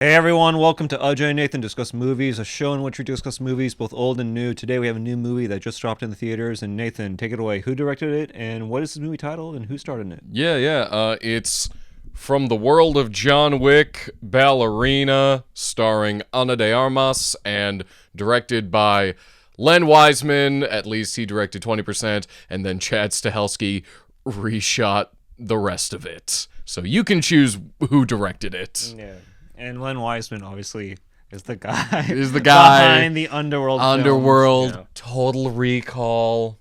Hey everyone, welcome to Ajay and Nathan Discuss Movies, a show in which we discuss movies both old and new. Today we have a new movie that just dropped in the theaters, and Nathan, take it away. Who directed it, and what is this movie titled, and who starred in it? It's from the world of John Wick, Ballerina, starring Ana de Armas, and directed by Len Wiseman. At least he directed 20%, and then Chad Stahelski reshot the rest of it. So you can choose who directed it. Yeah. And Len Wiseman, obviously, is the guy. Is the guy behind the Underworld Underworld, films. Total Recall,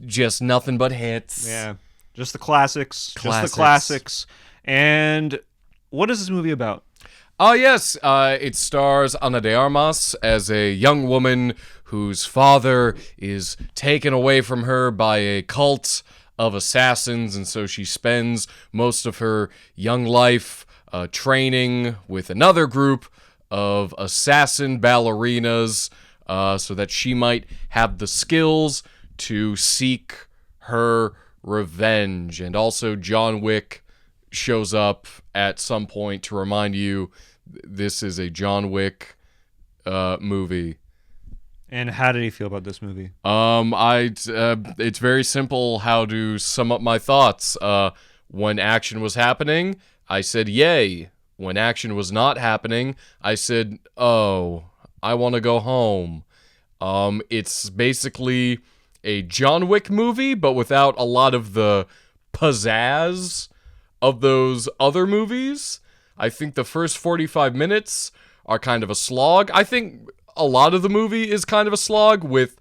just nothing but hits. Yeah. Just the classics. Just the classics. And what is this movie about? Oh, yes. It stars Ana de Armas as a young woman whose father is taken away from her by a cult of assassins, and so she spends most of her young life training with another group of assassin ballerinas so that she might have the skills to seek her revenge. And also John Wick shows up at some point to remind you this is a John Wick movie. And how did he feel about this movie? It's very simple how to sum up my thoughts. When action was happening, I said yay. When action was not happening, I said, oh, I want to go home. It's basically a John Wick movie, but without a lot of the pizzazz of those other movies. I think the first 45 minutes are kind of a slog. I think a lot of the movie is kind of a slog with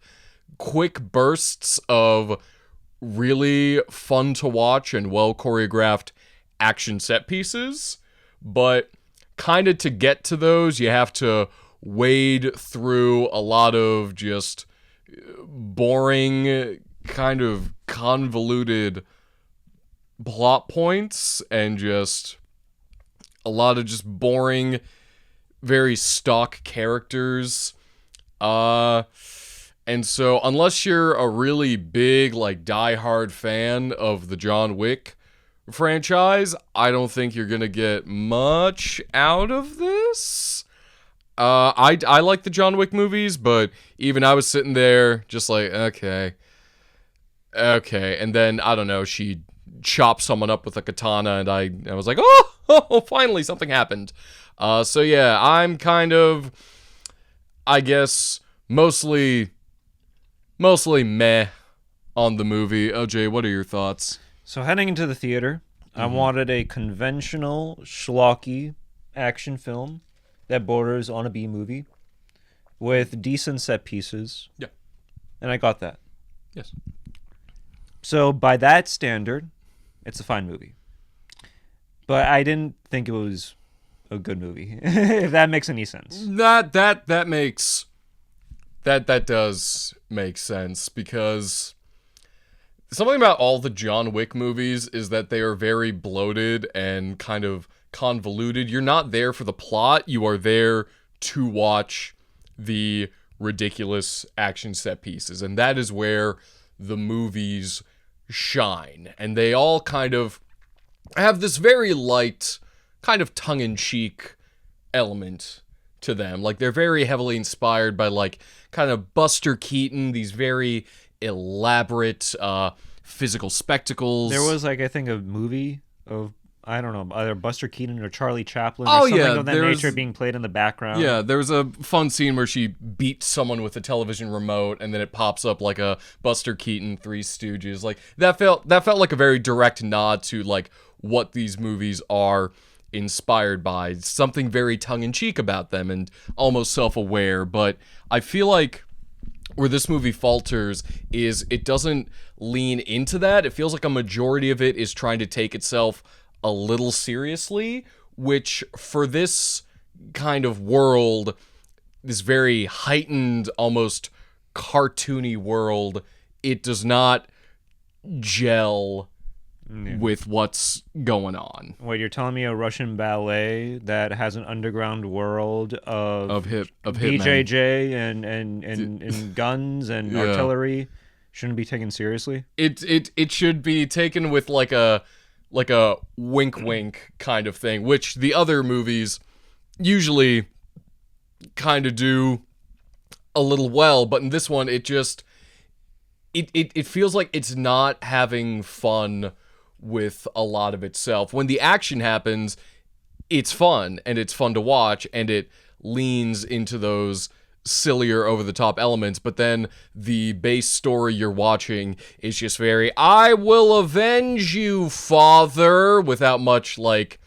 quick bursts of really fun to watch and well choreographed action set pieces. But kind of to get to those, you have to wade through a lot of just boring, kind of convoluted plot points and just a lot of just boring, very stock characters. And so unless you're a really big, like, die-hard fan of the John Wick franchise, I don't think you're gonna get much out of this. I like the John Wick movies, but even I was sitting there just like, okay. And then, I don't know, she chopped someone up with a katana, and I was like, oh, finally something happened. So yeah, I'm kind of, I guess, mostly meh on the movie. OJ, what are your thoughts? So heading into the theater, I wanted a conventional, schlocky action film that borders on a B movie with decent set pieces. Yeah. And I got that. Yes. So by that standard, it's a fine movie. But I didn't think it was a good movie, if that makes any sense. That makes that does make sense, because something about all the John Wick movies is that they are very bloated and kind of convoluted. You're not there for the plot, you are there to watch the ridiculous action set pieces, and that is where the movies shine. And they all kind of have this very light, kind of tongue-in-cheek element to them. Like, they're very heavily inspired by, like, kind of Buster Keaton, these very elaborate physical spectacles. There was, like, I think a movie of, I don't know, either Buster Keaton or Charlie Chaplin or Oh, something yeah, of that nature being played in the background. Yeah, there was a fun scene where she beats someone with a television remote, and then it pops up like a Buster Keaton Three Stooges. Like, that felt like a very direct nod to, like, what these movies are inspired by. Something very tongue-in-cheek about them and almost self-aware. But I feel like where this movie falters is it doesn't lean into that. It feels like a majority of it is trying to take itself a little seriously, which for this kind of world, this very heightened, almost cartoony world, it does not gel with what's going on. Wait, you're telling me a Russian ballet that has an underground world of BJJ and guns and artillery shouldn't be taken seriously? It should be taken with like a wink wink kind of thing, which the other movies usually kind of do a little well, but in this one, it feels like it's not having fun with a lot of itself. When the action happens, it's fun, and it's fun to watch, and it leans into those sillier over-the-top elements, but then the base story you're watching is just very, I will avenge you, father, without much, like,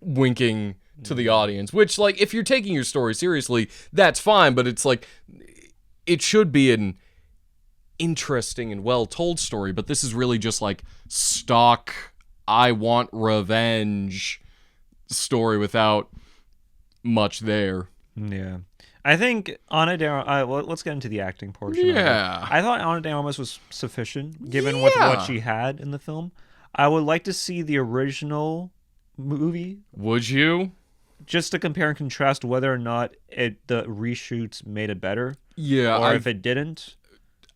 winking to the audience, which, like, if you're taking your story seriously, that's fine, but it's like, it should be an interesting and well-told story, but this is really just, like, stock, I want revenge story without much there. Yeah. I think Ana de Armas, let's get into the acting portion. Yeah. I thought Ana de Armas was sufficient, given with what she had in the film. I would like to see the original movie. Would you? Just to compare and contrast whether or not the reshoots made it better. Yeah. Or if it didn't.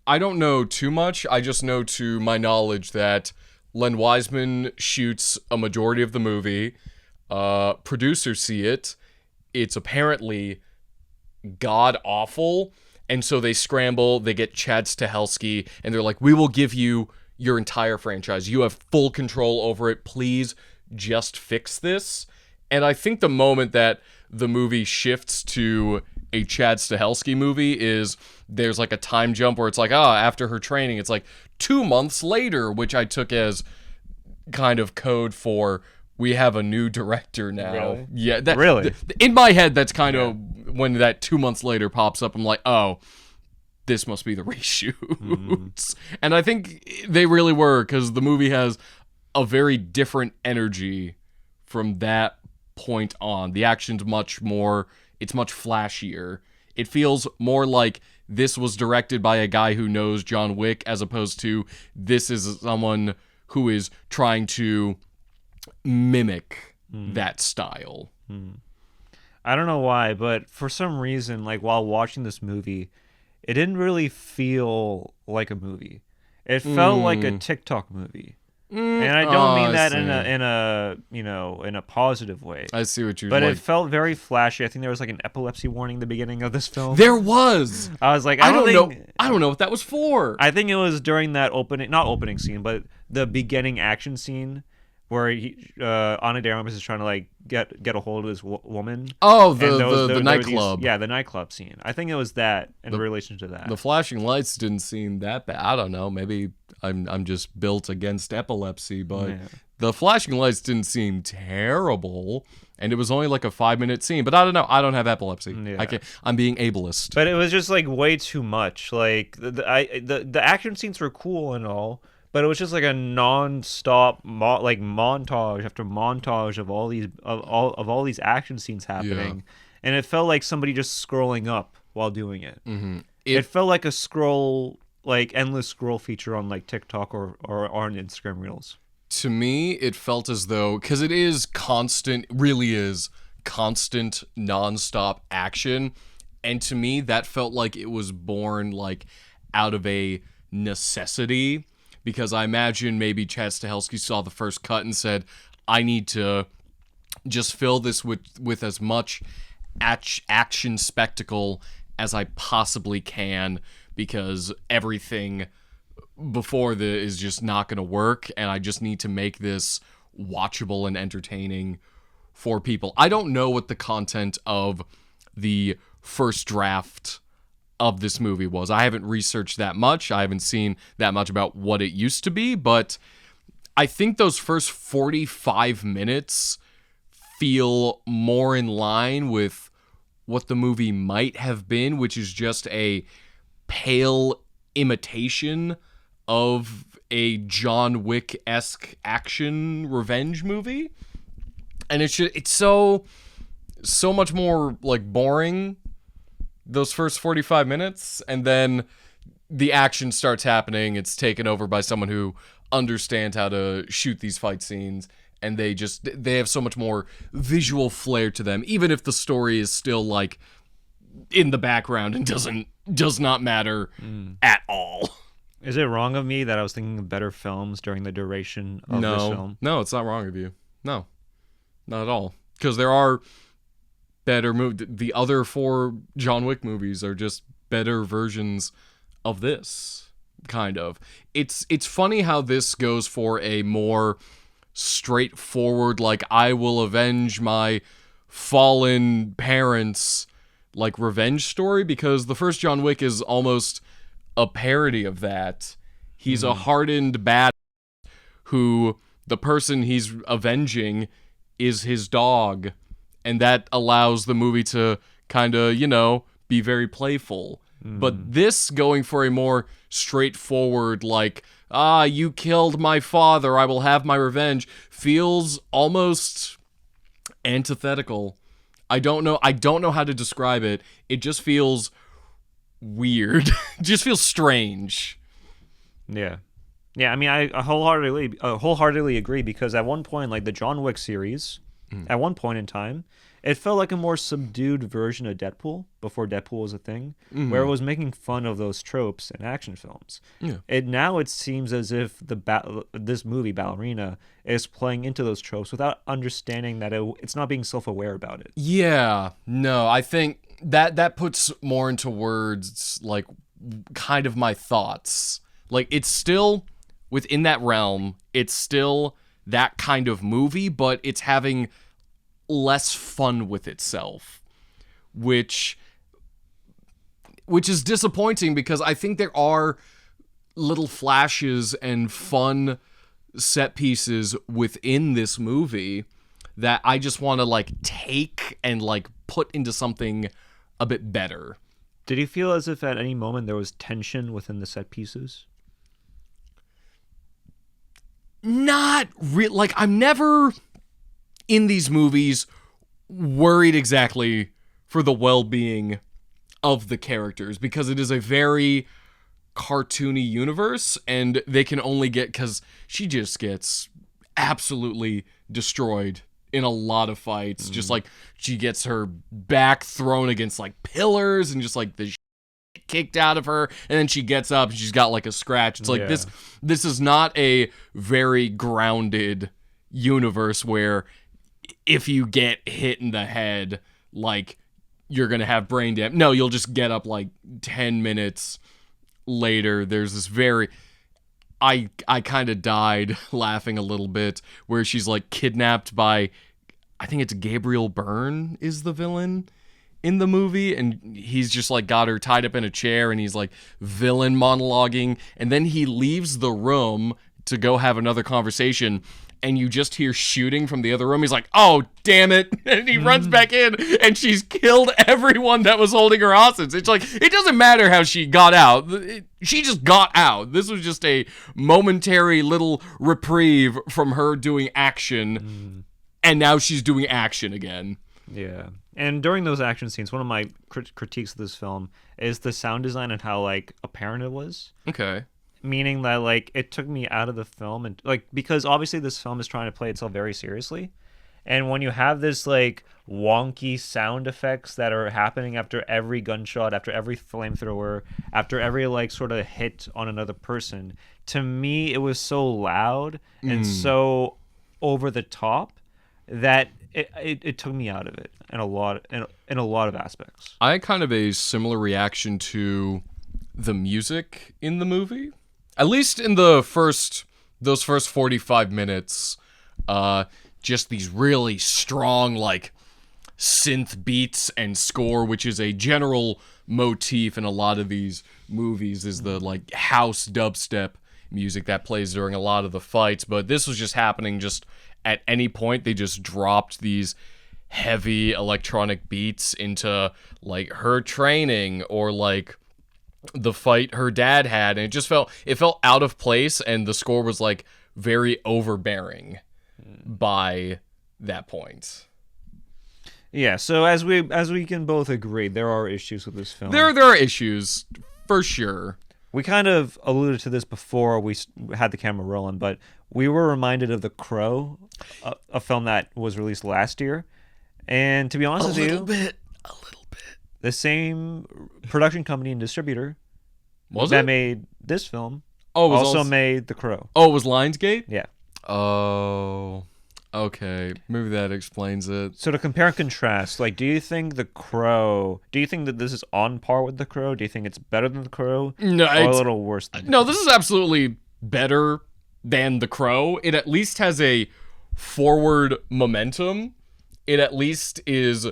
I don't know too much. I just know to my knowledge that Len Wiseman shoots a majority of the movie. Producers see it. It's apparently god-awful, and so they scramble, they get Chad Stahelski, and they're like, we will give you your entire franchise. You have full control over it. Please just fix this. And I think the moment that the movie shifts to a Chad Stahelski movie is there's like a time jump where it's like, after her training, it's like 2 months later, which I took as kind of code for we have a new director now. Really? Yeah. Really? In my head, that's kind of when that 2 months later pops up. I'm like, oh, this must be the reshoots. And I think they really were, because the movie has a very different energy from that point on. The action's much more, it's much flashier. It feels more like this was directed by a guy who knows John Wick, as opposed to this is someone who is trying to mimic that style. I don't know why, but for some reason, like while watching this movie, it didn't really feel like a movie. It felt like a TikTok movie. And I don't mean that in a positive way. I see what you're But like. it felt very flashy. I think there was like an epilepsy warning at the beginning of this film. There was. I was like, I don't know what that was for. I think it was during that not opening scene, but the beginning action scene where Ana de Armas is trying to like get a hold of this woman. Oh, the nightclub. The nightclub scene. I think it was that in relation to that. The flashing lights didn't seem that bad. I don't know. Maybe I'm just built against epilepsy, but the flashing lights didn't seem terrible, and it was only like a 5-minute scene. But I don't know. I don't have epilepsy. Yeah. I'm being ableist. But it was just like way too much. Like the action scenes were cool and all. But it was just like a non-stop montage after montage of all these action scenes happening, and it felt like somebody just scrolling up while doing it. It felt like a endless scroll feature on like TikTok or on Instagram Reels. To me, it felt as though, because it is constant, really is constant non-stop action, and to me that felt like it was born like out of a necessity. Because I imagine maybe Chad Stahelski saw the first cut and said, I need to just fill this with as much action spectacle as I possibly can, because everything before is just not going to work, and I just need to make this watchable and entertaining for people. I don't know what the content of the first draft of this movie was. I haven't researched that much. I haven't seen that much about what it used to be, but I think those first 45 minutes feel more in line with what the movie might have been, which is just a pale imitation of a John Wick-esque action revenge movie. And it's so much more like boring those first 45 minutes, and then the action starts happening. It's taken over by someone who understands how to shoot these fight scenes, and they have so much more visual flair to them, even if the story is still like in the background and does not matter at all. Is it wrong of me that I was thinking of better films during the duration of this film? No, it's not wrong of you. No, not at all. Because there are better movie. The other 4 John Wick movies are just better versions of this, kind of. It's funny how this goes for a more straightforward, like, I will avenge my fallen parents, like, revenge story, because the first John Wick is almost a parody of that. He's a hardened bad who the person he's avenging is his dog, and that allows the movie to kind of, be very playful. But this going for a more straightforward, like, you killed my father, I will have my revenge, feels almost antithetical. I don't know how to describe it. It just feels weird. Just feels strange. Yeah. Yeah, I mean, I wholeheartedly agree, because at one point, like the John Wick series, at one point in time, it felt like a more subdued version of Deadpool before Deadpool was a thing, where it was making fun of those tropes in action films. Yeah. Now it seems as if this movie, Ballerina, is playing into those tropes without understanding that it's not being self-aware about it. Yeah, no, I think that puts more into words, like, kind of my thoughts. Like, it's still within that realm, it's still that kind of movie, but it's having less fun with itself, which is disappointing, because I think there are little flashes and fun set pieces within this movie that I just want to, like, take and, like, put into something a bit better. Did you feel as if at any moment there was tension within the set pieces? Not really. Like, I'm never in these movies worried exactly for the well-being of the characters, because it is a very cartoony universe, and they can only get, because she just gets absolutely destroyed in a lot of fights. Just like, she gets her back thrown against, like, pillars, and just, like, the kicked out of her, and then she gets up and she's got, like, a scratch. It's like, this is not a very grounded universe where if you get hit in the head, like, you're gonna have brain damage. No, you'll just get up, like, 10 minutes later. There's this very... I kind of died laughing a little bit, where she's, like, kidnapped by... I think it's Gabriel Byrne is the villain in the movie, and he's just, like, got her tied up in a chair, and he's, like, villain monologuing, and then he leaves the room to go have another conversation, and you just hear shooting from the other room. He's like, oh, damn it. And he runs back in, and she's killed everyone that was holding her hostage. It's like, it doesn't matter how she got out. She just got out. This was just a momentary little reprieve from her doing action, and now she's doing action again. Yeah. And during those action scenes, one of my critiques of this film is the sound design and how, like, apparent it was. Okay. Meaning that, like, it took me out of the film, and, like, because obviously this film is trying to play itself very seriously, and when you have this, like, wonky sound effects that are happening after every gunshot, after every flamethrower, after every, like, sort of hit on another person, to me it was so loud and so over the top that it took me out of it in a lot of aspects. I had kind of a similar reaction to the music in the movie. At least in those first 45 minutes, just these really strong, like, synth beats and score, which is a general motif in a lot of these movies, is the, like, house dubstep music that plays during a lot of the fights. But this was just happening just at any point. They just dropped these heavy electronic beats into, like, her training or, like, the fight her dad had, and it felt out of place, and the score was, like, very overbearing by that point. Yeah, so as we can both agree, there are issues with this film. There are issues for sure. We kind of alluded to this before we had the camera rolling, but we were reminded of The Crow, a film that was released last year, and to be honest with you, a little bit. The same production company and distributor that made this film also made The Crow. Oh, it was Lionsgate? Yeah. Oh, Okay, maybe that explains it. So to compare and contrast, like, do you think that this is on par with The Crow? Do you think it's better than The Crow? No, Or a little worse than no, this is absolutely better than The Crow. It at least has a forward momentum. It at least is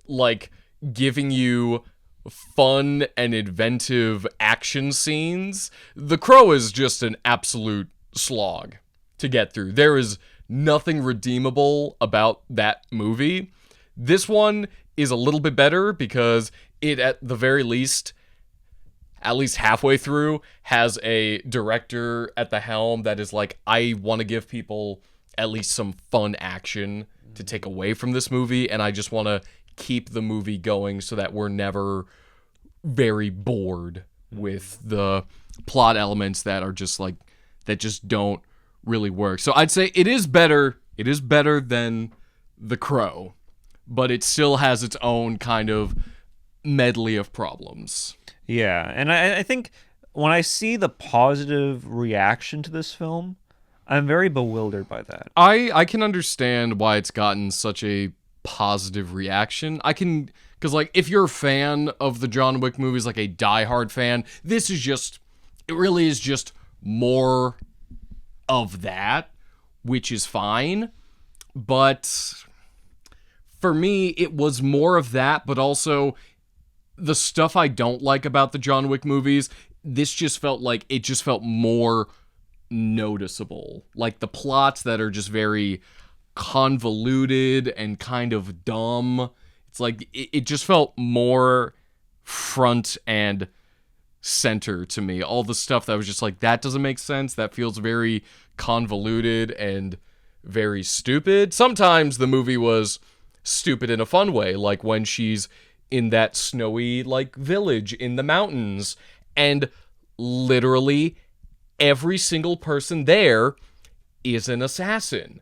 like giving you fun and inventive action scenes. The Crow is just an absolute slog to get through. There is nothing redeemable about that movie. This one is a little bit better because it, at the very least, at least halfway through, has a director at the helm that is like, I want to give people at least some fun action to take away from this movie, and I just want to keep the movie going so that we're never very bored with the plot elements that are just like, that just don't really work. So I'd say it is better than The Crow, but it still has its own kind of medley of problems. Yeah, and I think when I see the positive reaction to this film, I'm very bewildered by that. I can understand why it's gotten such a positive reaction. Because like, if you're a fan of the John Wick movies, like a diehard fan, it really is just more of that, which is fine. But for me, it was more of that, but also the stuff I don't like about the John Wick movies, this just felt like it just felt more noticeable. Like the plots that are just very convoluted and kind of dumb. It's like it just felt more front and center to me. All the stuff that was just like, that doesn't make sense. That feels very convoluted and very stupid. Sometimes the movie was stupid in a fun way, like when she's in that snowy like village in the mountains, and literally every single person there is an assassin.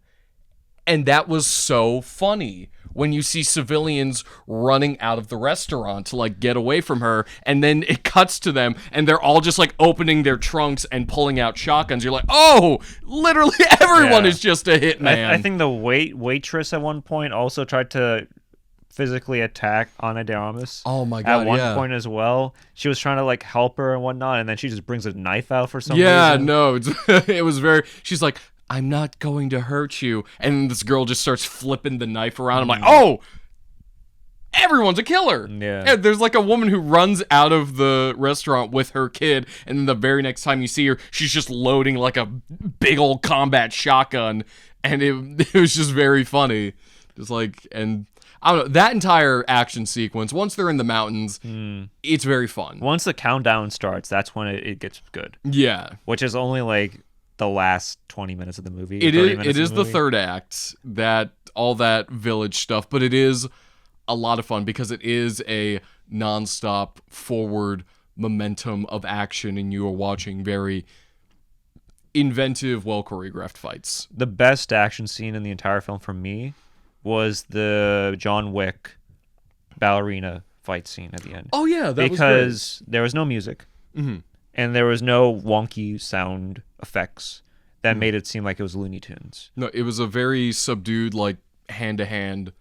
And that was so funny when you see civilians running out of the restaurant to like get away from her, and then it cuts to them and they're all just like opening their trunks and pulling out shotguns. You're like, oh, literally everyone is just a hitman. I think the waitress at one point also tried to physically attack Ana de Armas. Oh my god! At one point as well, she was trying to like help her and whatnot, and then she just brings a knife out for some reason. Yeah, no, it was very. She's like, I'm not going to hurt you, and this girl just starts flipping the knife around. I'm like, oh, everyone's a killer. Yeah. And there's like a woman who runs out of the restaurant with her kid, and then the very next time you see her, she's just loading like a big old combat shotgun, and it was just very funny. Just like, and I don't know, that entire action sequence, once they're in the mountains, it's very fun. Once the countdown starts, that's when it gets good. Yeah. Which is only like the last 20 minutes of the movie. It is the third act, that all that village stuff, but it is a lot of fun because it is a nonstop forward momentum of action, and you are watching very inventive, well choreographed fights. The best action scene in the entire film for me was the John Wick ballerina fight scene at the end. Oh yeah, that was great. Because there was no music. Mm-hmm. And there was no wonky sound effects that made it seem like it was Looney Tunes. No, it was a very subdued, like, hand-to-hand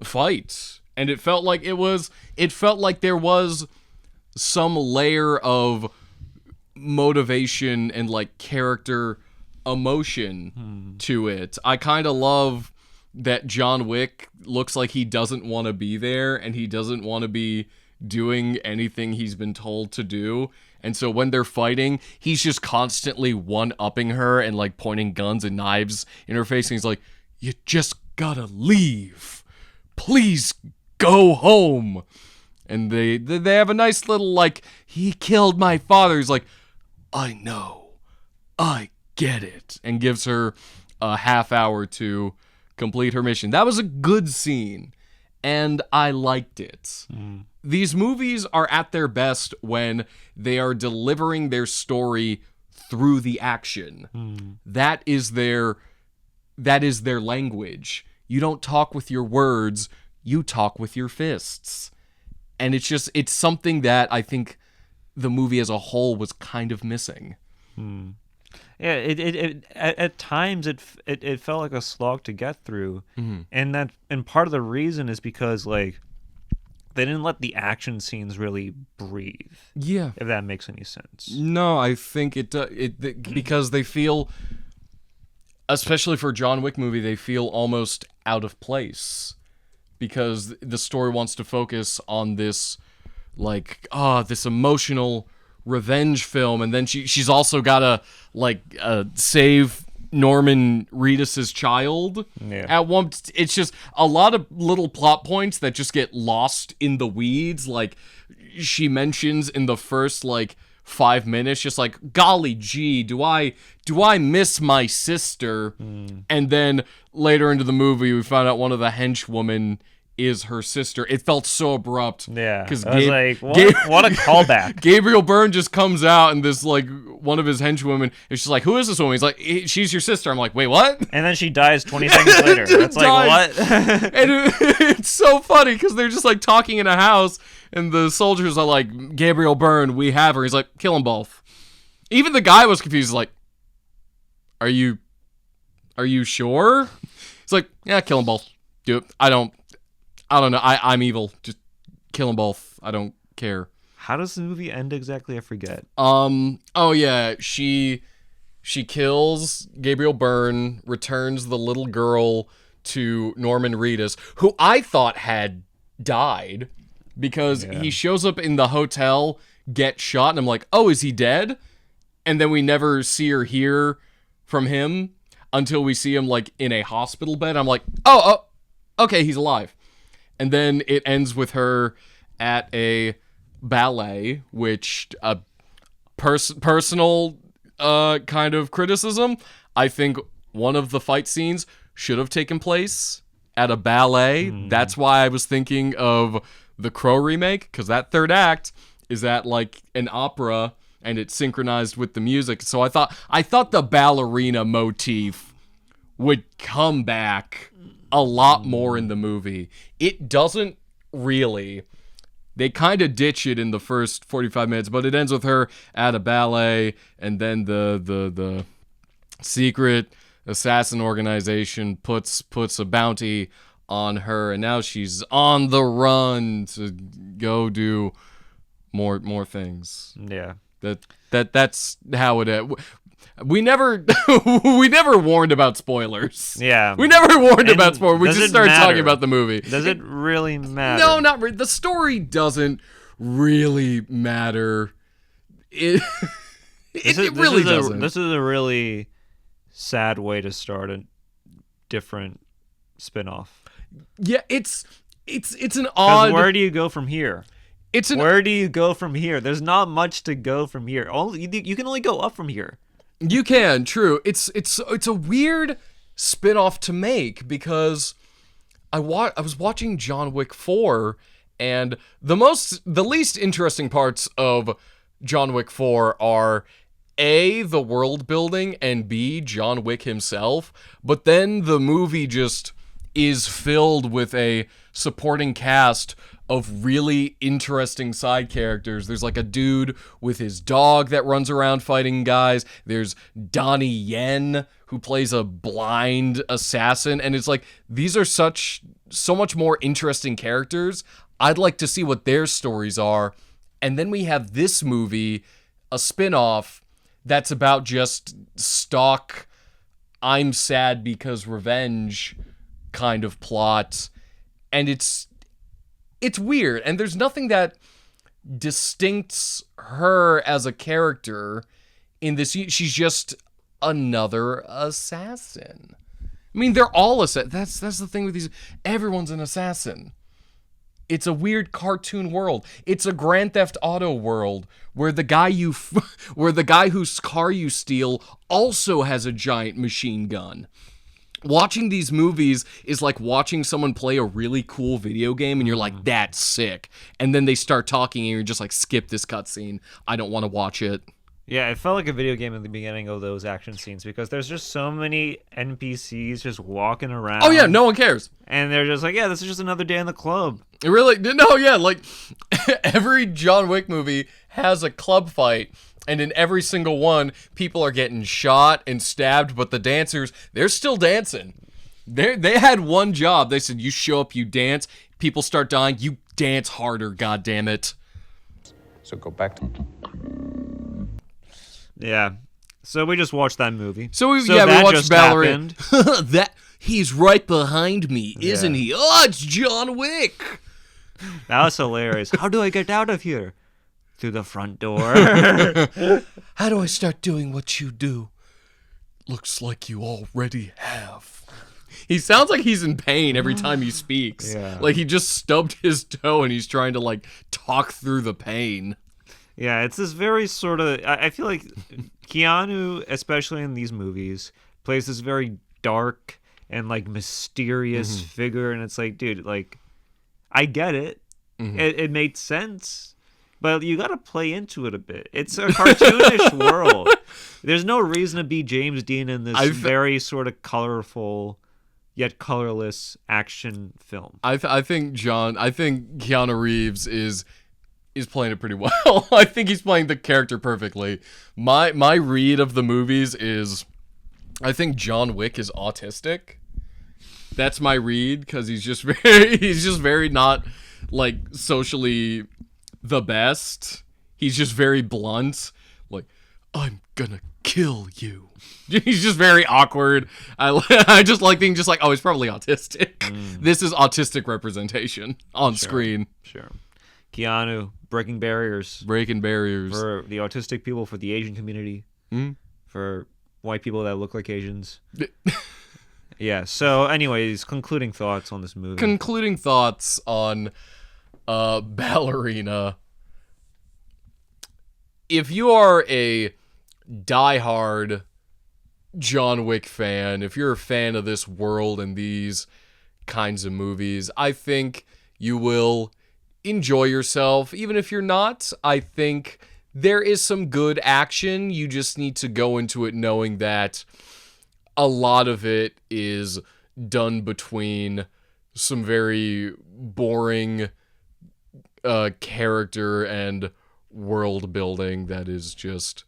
fight. And it felt like there was some layer of motivation and, like, character emotion to it. I kind of love that John Wick looks like he doesn't want to be there, and he doesn't want to be doing anything he's been told to do. And so when they're fighting, he's just constantly one-upping her and like pointing guns and knives in her face. And he's like, you just gotta leave. Please go home. And they have a nice little like, he killed my father. He's like, I know. I get it. And gives her a half hour to complete her mission. That was a good scene. And I liked it. These movies are at their best when they are delivering their story through the action. That is their language. You don't talk with your words, you talk with your fists. And it's something that I think the movie as a whole was kind of missing. Yeah, at times it felt like a slog to get through, and part of the reason is because like they didn't let the action scenes really breathe. Yeah. If that makes any sense. No, I think because they feel, especially for a John Wick movie, they feel almost out of place because the story wants to focus on this, like, this emotional revenge film, and then she's also gotta save Norman Reedus's child. Yeah. At one, it's just a lot of little plot points that just get lost in the weeds. Like she mentions in the first 5 minutes, just like, golly gee, do I miss my sister? And then later into the movie, we found out one of the henchwomen is her sister. It felt so abrupt. Yeah, because I was like, what a callback. Gabriel Byrne just comes out, and this one of his henchwomen is just like, who is this woman? He's like, she's your sister. I'm like, wait, what? And then she dies 20 seconds later. It's like, what? And it's so funny because they're just talking in a house, and the soldiers are like, Gabriel Byrne, we have her. He's like, kill them both. Even the guy was confused. He's like, are you sure? He's like, yeah, kill them both. Do it. I don't know. I'm evil. Just kill them both. I don't care. How does the movie end exactly? I forget. Oh yeah. She kills Gabriel Byrne, returns the little girl to Norman Reedus, who I thought had died because he shows up in the hotel, gets shot, and I'm like, oh, is he dead? And then we never see or hear from him until we see him in a hospital bed. I'm like, oh, okay, he's alive. And then it ends with her at a ballet, which personal kind of criticism. I think one of the fight scenes should have taken place at a ballet. That's why I was thinking of the Crow remake, because that third act is at an opera, and it's synchronized with the music. So I thought the ballerina motif would come back a lot more in the movie. It doesn't really. They kind of ditch it in the first 45 minutes, but it ends with her at a ballet, and then the secret assassin organization puts a bounty on her, and now she's on the run to go do more things. Yeah. That's how it. We never warned about spoilers. Yeah. We never warned about spoilers. We just started talking about the movie. Does it really matter? No, not really. The story doesn't really matter. It really doesn't. This is a really sad way to start a different spin-off. Yeah, it's an odd. Where do you go from here? Where do you go from here? There's not much to go from here. You can only go up from here. You can, true. It's a weird spin-off to make because I was watching John Wick 4, and the least interesting parts of John Wick 4 are A, the world building, and B, John Wick himself. But then the movie just is filled with a supporting cast of really interesting side characters. There's a dude with his dog that runs around fighting guys. There's Donnie Yen, who plays a blind assassin. And it's these are so much more interesting characters. I'd like to see what their stories are. And then we have this movie, a spin-off, that's about just stock, I'm sad because revenge kind of plot. And it's weird, and there's nothing that distincts her as a character in this. She's just another assassin. I mean, they're all assassins. That's the thing with these. Everyone's an assassin. It's a weird cartoon world. It's a Grand Theft Auto world where the guy whose car you steal also has a giant machine gun. Watching these movies is like watching someone play a really cool video game and you're like, that's sick. And then they start talking and you're just like, skip this cutscene. I don't want to watch it. Yeah, it felt like a video game in the beginning of those action scenes because there's just so many NPCs just walking around. Oh yeah, no one cares. And they're just like, yeah, this is just another day in the club. It really, no, yeah, like every John Wick movie has a club fight And in every single one, people are getting shot and stabbed, but the dancers, they're still dancing. They had one job. They said, you show up, you dance, people start dying, you dance harder, goddammit. So go back to... Yeah. So we just watched that movie. So we that watched just Ballerina. happened. That he's right behind me, isn't he? Oh, it's John Wick. That was hilarious. How do I get out of here? Through the front door. How do I start doing what you do? Looks like you already have. He sounds like he's in pain every time he speaks. Yeah. Like he just stubbed his toe and he's trying to like talk through the pain. Yeah, it's this very sort of... I feel like Keanu, especially in these movies, plays this very dark and like mysterious figure, and it's like, dude, like, I get it. It made sense, but you got to play into it a bit. It's a cartoonish world. There's no reason to be James Dean in this very sort of colorful yet colorless action film. I think Keanu Reeves is playing it pretty well. I think he's playing the character perfectly. My read of the movies is, I think John Wick is autistic. That's my read, because he's just very not like socially the best. He's just very blunt. Like, I'm gonna kill you. He's just very awkward. I just like being just like, oh, he's probably autistic. This is autistic representation on screen. Sure. Keanu, breaking barriers. Breaking barriers. For the autistic people, for the Asian community, for white people that look like Asians. Yeah, so anyways, concluding thoughts on this movie. Concluding thoughts on Ballerina. If you are a diehard John Wick fan, if you're a fan of this world and these kinds of movies, I think you will enjoy yourself. Even if you're not, I think there is some good action. You just need to go into it knowing that a lot of it is done between some very boring character and world building that is just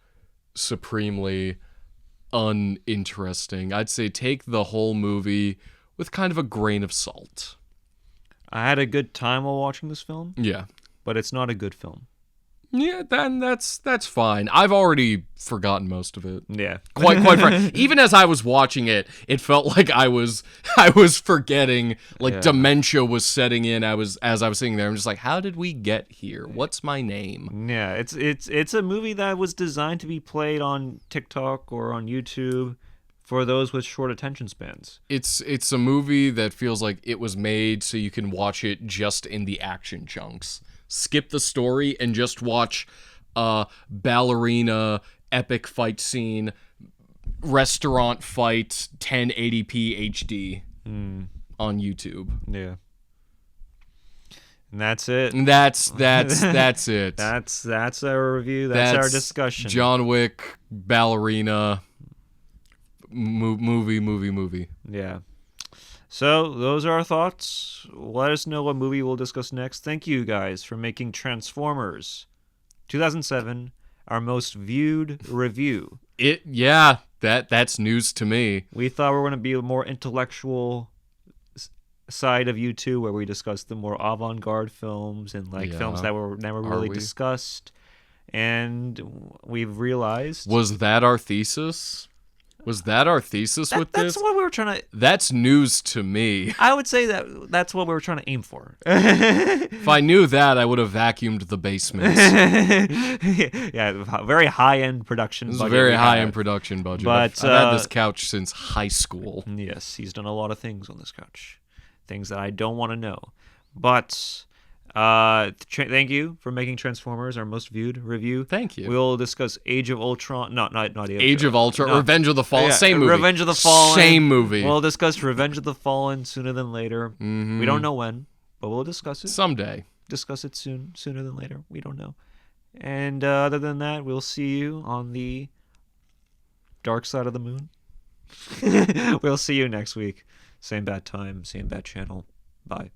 supremely uninteresting. I'd say take the whole movie with kind of a grain of salt. I had a good time while watching this film. Yeah. But it's not a good film. Yeah, then that's fine. I've already forgotten most of it. Yeah. Quite even as I was watching it, it felt like I was forgetting, like dementia was setting in. As I was sitting there, I'm just like, how did we get here? What's my name? Yeah, it's a movie that was designed to be played on TikTok or on YouTube for those with short attention spans. It's a movie that feels like it was made so you can watch it just in the action chunks. Skip the story and just watch Ballerina, epic fight scene, restaurant fight, 1080p HD on YouTube. Yeah. And that's it. And that's it. That's our review. That's our discussion. John Wick, Ballerina, movie. Yeah. So, those are our thoughts. Let us know what movie we'll discuss next. Thank you guys for making Transformers 2007 our most viewed review. That's news to me. We thought we were going to be a more intellectual side of YouTube, where we discussed the more avant-garde films and films that were never really discussed. And we've realized... Was that our thesis? Was that our thesis with this? That's what we were trying to... That's news to me. I would say that's what we were trying to aim for. If I knew that, I would have vacuumed the basement. Yeah, very high-end production budget. It's a very high-end production budget. But, I've had this couch since high school. Yes, he's done a lot of things on this couch. Things that I don't want to know. But... thank you for making Transformers our most viewed review. Thank you. We'll discuss Age of Ultron. Not Age of Ultron. No. Revenge of the Fallen. Same movie. Revenge of the Fallen. Same movie. We'll discuss Revenge of the Fallen sooner than later. Mm-hmm. We don't know when, but we'll discuss it someday. Discuss it sooner than later. We don't know. And other than that, we'll see you on the dark side of the moon. We'll see you next week. Same bad time, same bad channel. Bye.